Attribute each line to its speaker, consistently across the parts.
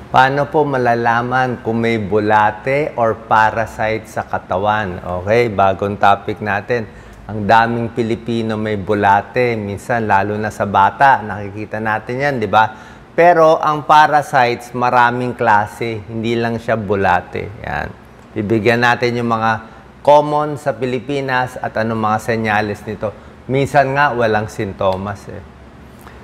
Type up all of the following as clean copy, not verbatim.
Speaker 1: Paano po malalaman kung may bulate or parasite sa katawan? Okay, bagong topic natin. Ang daming Pilipino may bulate, minsan lalo na sa bata, nakikita natin yan, di ba? Pero ang parasites, maraming klase, hindi lang siya bulate. Yan. Bibigyan natin yung mga common sa Pilipinas at anong mga senyales nito. Minsan nga, walang sintomas eh.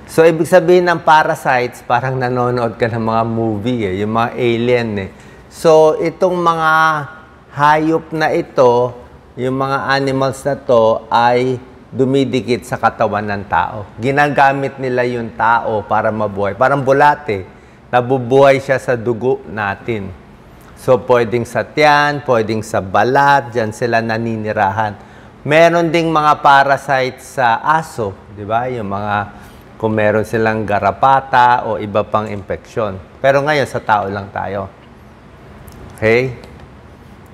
Speaker 1: So, ibig sabihin ng parasites, parang nanonood ka ng mga movie, yung mga alien. So, itong mga hayop na ito, yung mga animals na to, ay dumidikit sa katawan ng tao. Ginagamit nila yung tao para mabuhay. Parang bulate, nabubuhay siya sa dugo natin. So, pwedeng sa tiyan, pwedeng sa balat, dyan sila naninirahan. Meron ding mga parasites sa aso, di ba? Yung mga kung meron silang garapata o iba pang infeksyon. Pero ngayon, sa tao lang tayo. Okay?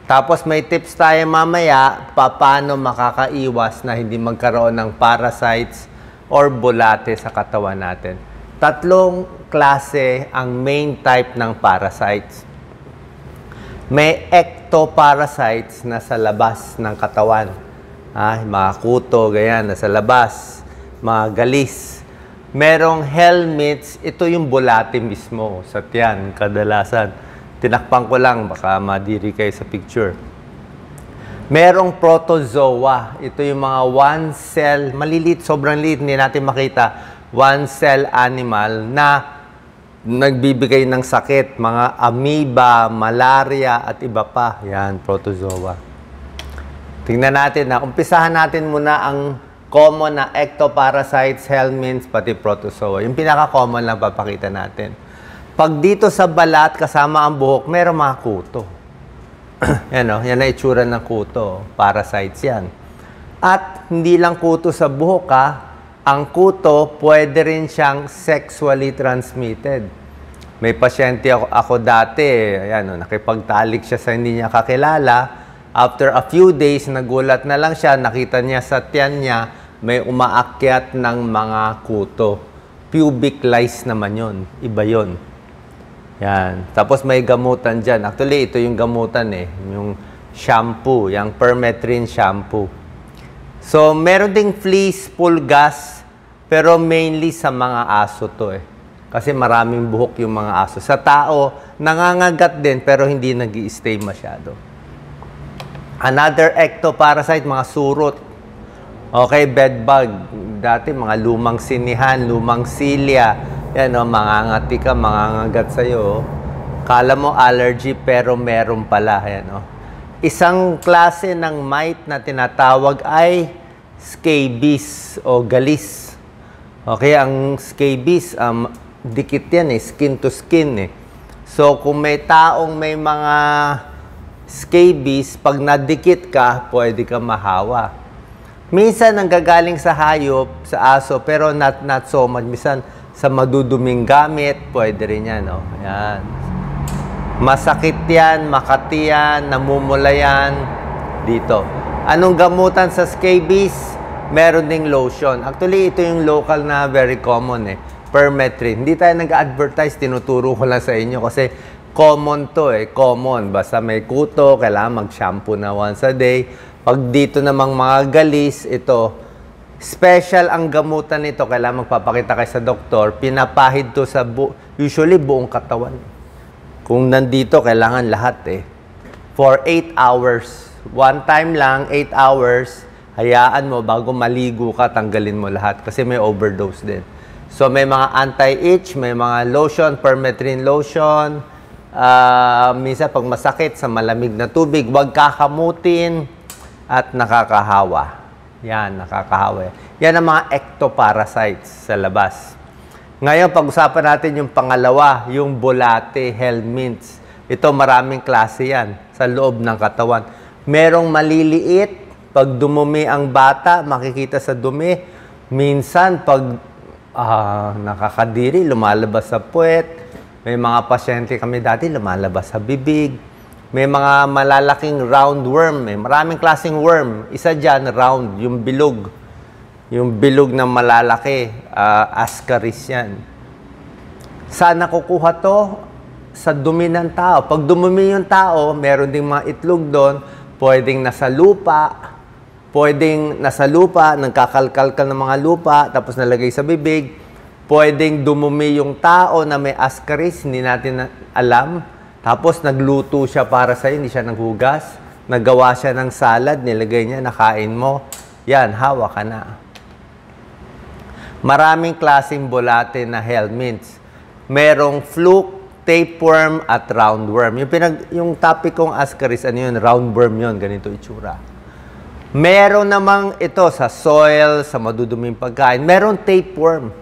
Speaker 1: Tapos may tips tayo mamaya paano makakaiwas na hindi magkaroon ng parasites or bulate sa katawan natin. Tatlong klase ang main type ng parasites. May ectoparasites na sa labas ng katawan. Mga kuto, ganyan, nasa labas. Mga galis. Merong helminths, ito yung bulate mismo sa tiyan, kadalasan. Tinakpan ko lang, baka madiri kayo sa picture. Merong protozoa, ito yung mga one-cell, maliliit, sobrang liit, hindi natin makita, one-cell animal na nagbibigay ng sakit, mga amoeba, malaria, at iba pa. Yan, protozoa. Tingnan natin na, umpisahan natin muna ang common na ectoparasites, helminths, pati protozoa. Yung pinaka-common lang papakita natin. Pag dito sa balat, kasama ang buhok, meron mga kuto. Yan o, yan na itsura ng kuto. Parasites yan. At hindi lang kuto sa buhok ang kuto, pwede rin siyang sexually transmitted. May pasyente ako dati, ayan, nakipagtalik siya sa hindi niya kakilala. After a few days, nagulat na lang siya, nakita niya sa tiyan niya, may umaakyat ng mga kuto. Pubic lice naman yon, iba yon. Yan. Tapos may gamutan dyan. Actually, ito yung gamutan yung shampoo, yung permethrin shampoo. So, meron ding fleas, pulgas, pero mainly sa mga aso to Kasi maraming buhok yung mga aso. Sa tao, nangangagat din, pero hindi nag-i-stay masyado. Another ectoparasite, mga surot. Okay, bedbug. Dati, mga lumang sinihan, lumang silya. Yan mangangati ka, mangangagat sa'yo. Kala mo allergy, pero meron pala. Yan, Isang klase ng mite na tinatawag ay scabies o galis. Okay, ang scabies, dikit yan skin to skin So, kung may taong may mga scabies, pag nadikit ka, pwede ka mahawa. Minsan, nanggagaling sa hayop, sa aso, pero not so much. Minsan, sa maduduming gamit, pwede rin yan. Yan. Masakit yan, makati yan, namumula yan. Dito. Anong gamutan sa scabies? Meron ding lotion. Actually, ito yung local na very common permethrin. Hindi tayo nag-advertise, tinuturo ko lang sa inyo kasi common to common. Basta may kuto, kailangan mag-shampoo na once a day. Pag dito namang mga galis, ito, special ang gamutan nito, kailangan magpapakita kayo sa doktor, pinapahid to sa usually buong katawan. Kung nandito, kailangan lahat For 8 hours. One time lang, 8 hours, hayaan mo, bago maligo ka, tanggalin mo lahat kasi may overdose din. So, may mga anti-itch, may mga lotion, permethrin lotion. Minsan, pag masakit sa malamig na tubig, huwag kakamutin at nakakahawa. Yan, nakakahawa. Yan ang mga ectoparasites sa labas. Ngayon, pag-usapan natin yung pangalawa, yung bulate, helminths. Ito, maraming klase yan sa loob ng katawan. Merong maliliit, pag dumumi ang bata, makikita sa dumi. Minsan, pag nakakadiri, lumalabas sa puwet. May mga pasyente kami dati, lumalabas sa bibig. May mga malalaking roundworm. Maraming klaseng worm. Isa dyan, round, yung bilog. Yung bilog na malalaki. Ascaris yan. Saan nakukuha to? sa dumi ng tao. Pag dumumi yung tao, meron ding mga itlog doon, pwedeng nasa lupa, nagkakalkal ka ng mga lupa, tapos nalagay sa bibig. Pwedeng dumumi yung tao na may ascaris, hindi natin alam. Tapos nagluto siya para sa'yo, hindi siya naghugas. Nagawa siya ng salad, nilagay niya, nakain mo. Yan, hawa ka na. Maraming klaseng bulate na helminths. Merong fluke, tapeworm, at roundworm. Yung topic kong ascaris, ano yun? Roundworm yun, ganito itsura. Meron namang ito sa soil, sa maduduming pagkain. Meron tapeworm.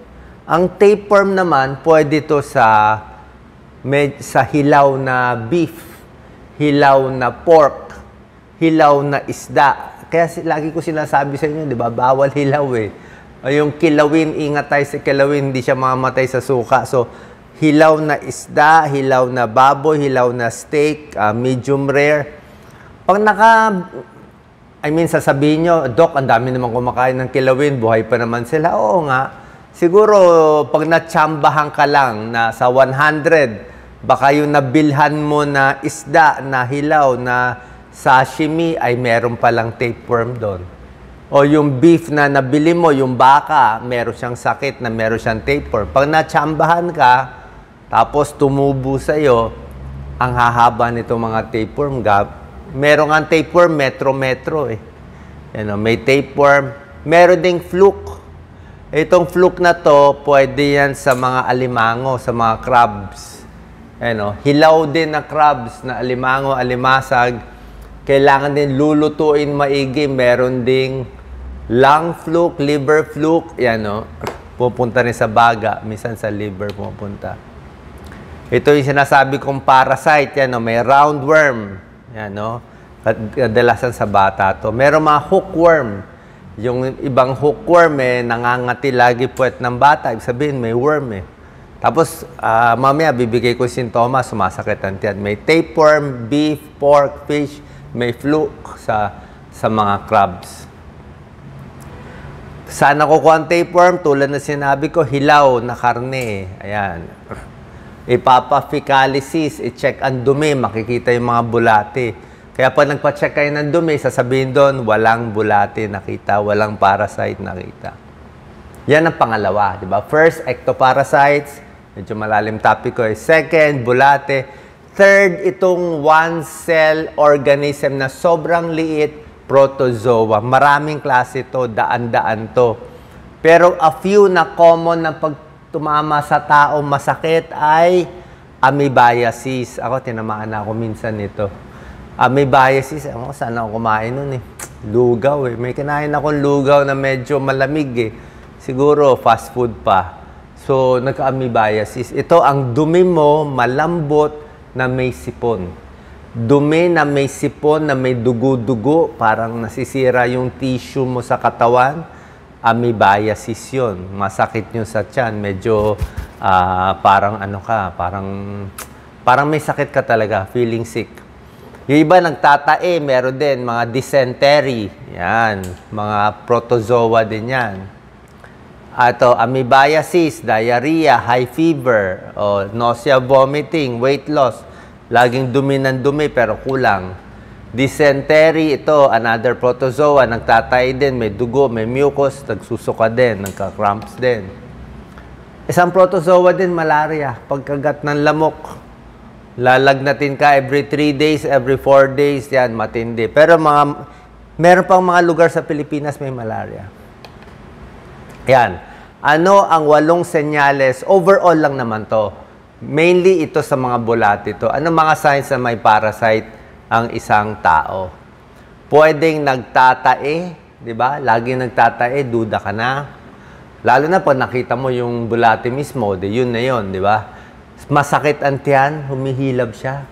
Speaker 1: Ang tapeworm naman, pwede ito sa hilaw na beef, hilaw na pork, hilaw na isda. Kaya lagi ko sinasabi sa inyo, di ba? Bawal hilaw eh. Yung kilawin, ingat tayo sa kilawin, hindi siya mamamatay sa suka. So, hilaw na isda, hilaw na baboy, hilaw na steak, medium rare. Pag sasabihin nyo, Doc, ang dami naman kumakain ng kilawin, buhay pa naman sila. Oo nga. Siguro, pag natsambahan ka lang na sa 100, baka yung nabilhan mo na isda, na hilaw, na sashimi, ay meron palang tapeworm doon. O yung beef na nabili mo, yung baka, meron siyang sakit na meron siyang tapeworm. Pag natsambahan ka, tapos tumubo sa'yo, ang hahaba nito mga tapeworm. Meron ang tapeworm, metro-metro eh. May tapeworm. Meron ding fluke. Itong fluke na to, pwede yan sa mga alimango, sa mga crabs. Hilaw din na crabs, na alimango, alimasag. Kailangan din lulutuin maigi. Meron ding lung fluke, liver fluke, pupunta rin sa baga, minsan sa liver pupunta. Ito yung sinasabi kong parasite, may roundworm, kadalasan sa bata to. Meron mga hookworm, yung ibang hookworm nangangati lagi puwet ng bata, ibig sabihin may worm Tapos, mamaya bibigay ko sintomas, sumasakit ang tiyan. May tapeworm, beef, pork, fish, may fluke sa mga crabs. Saan nakukuha ang tapeworm? Tulad na sinabi ko, hilaw na karne. Ayan. Ipapa-fecalysis, i-check ang dumi, makikita yung mga bulate. Kaya pag nagpa-check kayo ng dumi, sasabihin doon, walang bulate nakita, walang parasite nakita. Yan ang pangalawa, di ba? First, ectoparasites. Medyo malalim topic ko. Second, bulate. Third, itong one-cell organism na sobrang liit, protozoa. Maraming klase ito, daan-daan to. Pero a few na common na pag tumama sa tao masakit ay amoebiasis. Ako, tinamaan na ako minsan nito. Amoebiasis, saan ako kumain nun Lugaw May kinain akong lugaw na medyo malamig Siguro fast food pa. So, nagka-amoebiasis. Ito, ang dumi mo, malambot na may sipon. Dumi na may sipon, na may dugo-dugo, parang nasisira yung tissue mo sa katawan, amoebiasis yun. Masakit nyo sa tiyan. Medyo parang parang may sakit ka talaga, feeling sick. Yung iba nagtatae, meron din mga dysentery. Yan, mga protozoa din yan. Ato, amoebiasis, diarrhea, high fever, nausea, vomiting, weight loss. Laging dumi ng dumi pero kulang. Dysentery, ito, another protozoa, nagtatay din, may dugo, may mucus, nagsusuka din, nagka-cramps din. Isang protozoa din, malaria, pagkagat ng lamok. Lalagnatin ka every 3 days, every 4 days, yan, matindi. Pero meron pang mga lugar sa Pilipinas may malaria. Yan. Ano ang 8 senyales? Overall lang naman to. Mainly ito sa mga bulate to. Ano mga signs na may parasite ang isang tao? Pwedeng nagtatae, di ba? Lagi nagtatae, duda ka na. Lalo na pag nakita mo yung bulate mismo, yun na yun, di ba? Masakit ang tiyan, humihilab siya.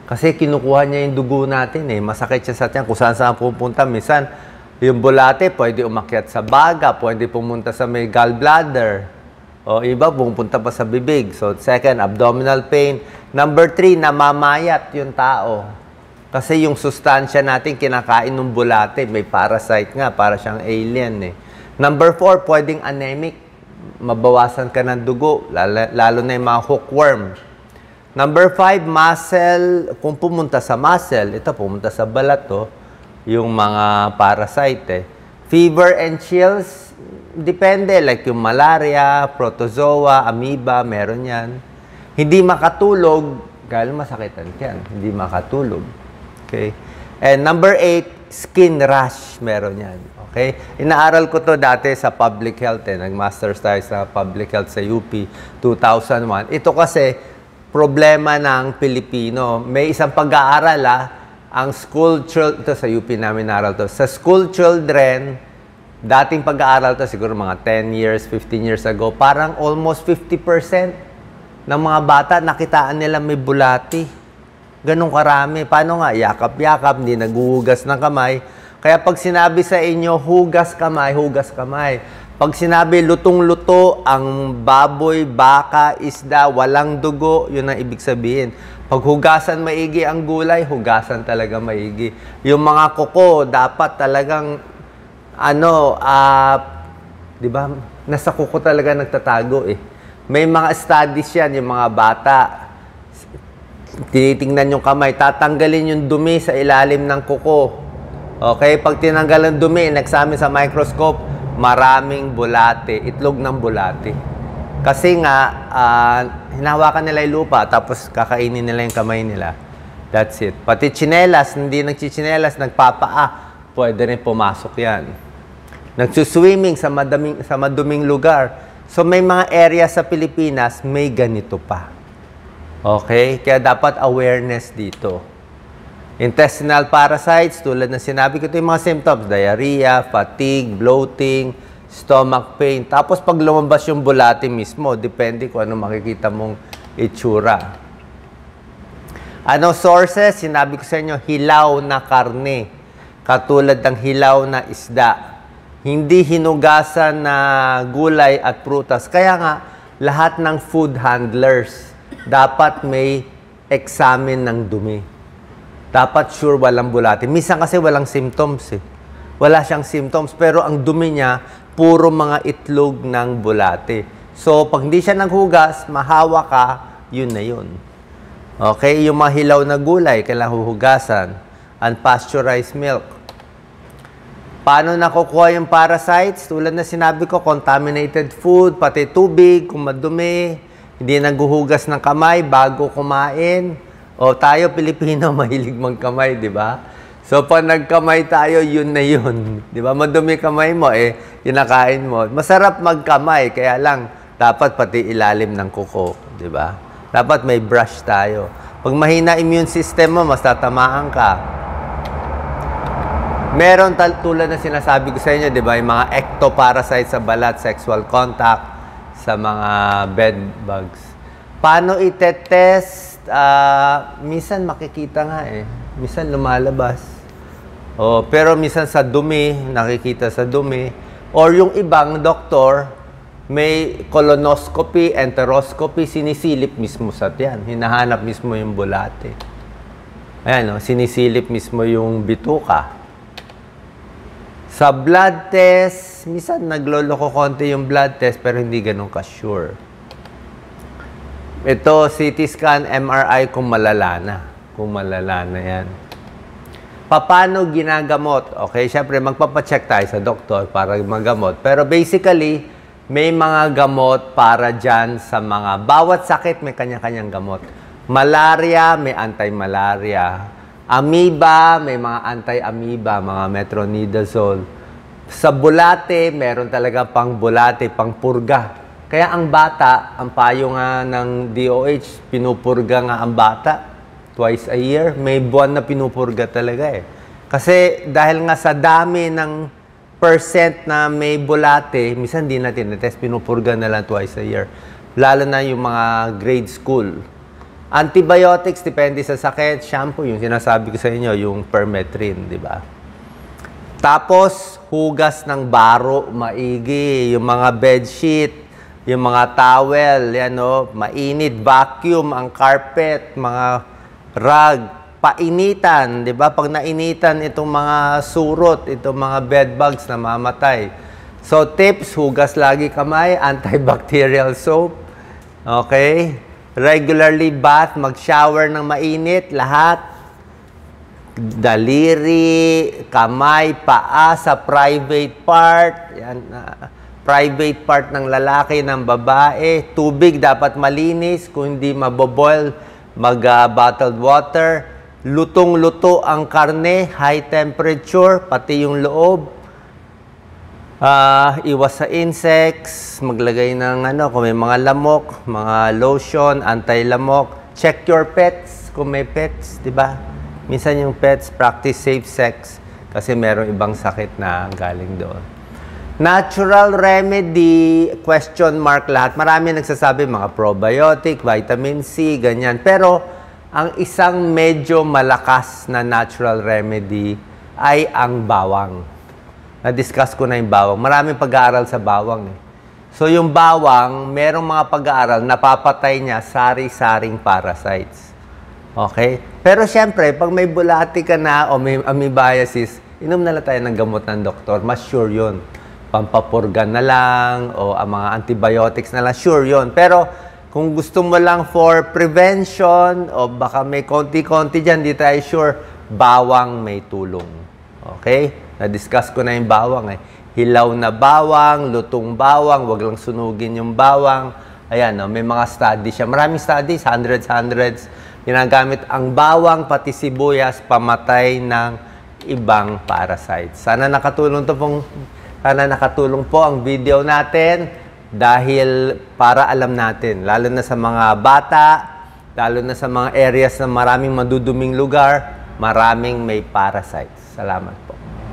Speaker 1: Kasi kinukuha niya yung dugo natin Masakit siya sa tiyan kung saan pupunta. Minsan, yung bulate pwede umakyat sa baga, pwede pumunta sa may gallbladder. O iba, pumunta pa sa bibig. So, second, abdominal pain. Number 3, namamayat yung tao. Kasi yung sustansya natin, kinakain ng bulate. May parasite nga, para siyang alien Number 4, pwedeng anemic. Mabawasan ka ng dugo, lalo na yung mga hookworm. Number 5, muscle. Kung pumunta sa muscle, ito pumunta sa balat to, yung mga parasite eh. Fever and chills, depende. Like yung malaria, protozoa, amoeba, meron yan. Hindi makatulog, dahil masakitan yan. Hindi makatulog. Okay? And number 8, skin rash, meron yan. Okay? Inaaral ko to dati sa public health eh. Nag-masters tayo sa public health sa UP 2001. Ito kasi, problema ng Pilipino. May isang pag-aaral ang school children, ito sa UP namin naaral to. Sa school children, dating pag-aaral to, siguro mga 10 years, 15 years ago, parang almost 50% ng mga bata, nakitaan nila may bulati. Ganun karami. Paano nga? Yakap-yakap, hindi naguhugas ng kamay. Kaya pag sinabi sa inyo, hugas kamay, hugas kamay. Pag sinabi, lutong-luto, ang baboy, baka, isda, walang dugo, yun ang ibig sabihin. Pag hugasan maigi ang gulay, hugasan talaga maigi. Yung mga kuko, dapat talagang, di ba, nasa kuko talaga nagtatago eh. May mga studies yan, yung mga bata, tinitingnan yung kamay, tatanggalin yung dumi sa ilalim ng kuko. Okay? Pag tinanggal ang dumi, nagsamin sa microscope, maraming bulate, itlog ng bulate. Kasi nga, hinahawakan nila yung lupa, tapos kakainin nila yung kamay nila. That's it. Pati tsinelas, hindi nagchichinelas, nagpapaa, pwede rin pumasok yan. Nagsuswimming sa maduming lugar. So may mga area sa Pilipinas, may ganito pa. Okay? Kaya dapat awareness dito. Intestinal parasites, tulad na sinabi ko, ito yung mga symptoms, diarrhea, fatigue, bloating, stomach pain. Tapos pag lumabas yung bulati mismo, depende kung ano makikita mong itsura. Ano sources? Sinabi ko sa inyo, hilaw na karne. Katulad ng hilaw na isda. Hindi hinugasan na gulay at prutas. Kaya nga, lahat ng food handlers, dapat may examine ng dumi. Dapat sure walang bulati. Minsan kasi walang symptoms eh. Wala siyang symptoms, pero ang dumi niya, puro mga itlog ng bulati. So, pag hindi siya naghugas, mahawa ka, yun na yun. Okay? Yung mga hilaw na gulay, kailangan huhugasan. Unpasteurized milk. Paano nakukuha yung parasites? Tulad na sinabi ko, contaminated food, pati tubig, kung madumi, hindi naghuhugas ng kamay bago kumain. O tayo, Pilipino, mahilig magkamay, di ba? So, pag nagkamay tayo, yun na yun. Di ba? Madumi kamay mo, kinakain mo. Masarap magkamay, kaya lang, dapat pati ilalim ng kuko, di ba? Dapat may brush tayo. Pag mahina immune system mo, mas tatamaan ka. Meron tulad na sinasabi ko sa inyo, di ba? Yung mga ectoparasites sa balat, sexual contact, sa mga bed bugs. Paano itetest? Minsan makikita nga eh. Minsan lumalabas. Pero minsan sa dumi, nakikita sa dumi. Or yung ibang doktor, may colonoscopy, enteroscopy, sinisilip mismo sa tiyan. Hinahanap mismo yung bulate. Ayan, sinisilip mismo yung bituka. Sa blood test, minsan nagloloko konti yung blood test, pero hindi ganun ka-sure. Ito, CT scan, MRI, kung malala na. Kung malala na yan. Paano ginagamot? Okay, syempre, magpapacheck tayo sa doktor para magamot. Pero basically, may mga gamot para dyan sa mga... Bawat sakit, may kanya-kanyang gamot. Malaria, may anti-malaria. Amoeba, may mga anti-amoeba, mga metronidazole. Sa bulate, meron talaga pang bulate, pang purga. Kaya ang bata, ang payo nga ng DOH, pinupurga nga ang bata twice a year. May buwan na pinupurga talaga eh. Kasi dahil nga sa dami ng percent na may bulate, minsan di natin test, pinupurga na lang twice a year. Lalo na yung mga grade school. Antibiotics, depende sa sakit. Shampoo, yung sinasabi ko sa inyo, yung Permethrin, di ba? Tapos, hugas ng baro, maigi. Yung mga bedsheet, yung mga towel, yan o, mainit, vacuum, ang carpet, mga rug, painitan, di ba? Pag nainitan itong mga surot, itong mga bed bugs na mamatay. So, tips, hugas lagi kamay, antibacterial soap, okay? Regularly bath, mag-shower ng mainit, lahat. Daliri, kamay, paa sa private part. Yan, private part ng lalaki, ng babae. Tubig dapat malinis. Kung hindi maboboil, mag-bottled water. Lutong-luto ang karne, high temperature, pati yung loob. Iwas sa insects, maglagay ng kung may mga lamok, mga lotion, anti-lamok. Check your pets kung may pets, di ba? Minsan yung pets, practice safe sex kasi merong ibang sakit na galing doon. Natural remedy, question mark lahat. Marami nagsasabi mga probiotic, vitamin C, ganyan. Pero ang isang medyo malakas na natural remedy ay ang bawang. Na-discuss ko na yung bawang. Maraming pag-aaral sa bawang. So yung bawang, merong mga pag-aaral, napapatay niya sari-saring parasites. Okay? Pero syempre, pag may bulati ka na o may amoebiasis, inom na lang tayo ng gamot ng doktor. Mas sure yun. Pampapurgan na lang o ang mga antibiotics na lang, sure yun. Pero kung gusto mo lang for prevention o baka may konti-konti dyan, di tayo sure, bawang may tulong. Okay? Na-discuss ko na yung bawang. Hilaw na bawang, lutong bawang, wag lang sunugin yung bawang. Ayan, may mga study siya. Maraming studies, hundreds. Ginagamit ang bawang, pati sibuyas, pamatay ng ibang parasites. Sana nakatulong po ang video natin. Dahil para alam natin, lalo na sa mga bata, lalo na sa mga areas na maraming maduduming lugar, maraming may parasites. Salamat po.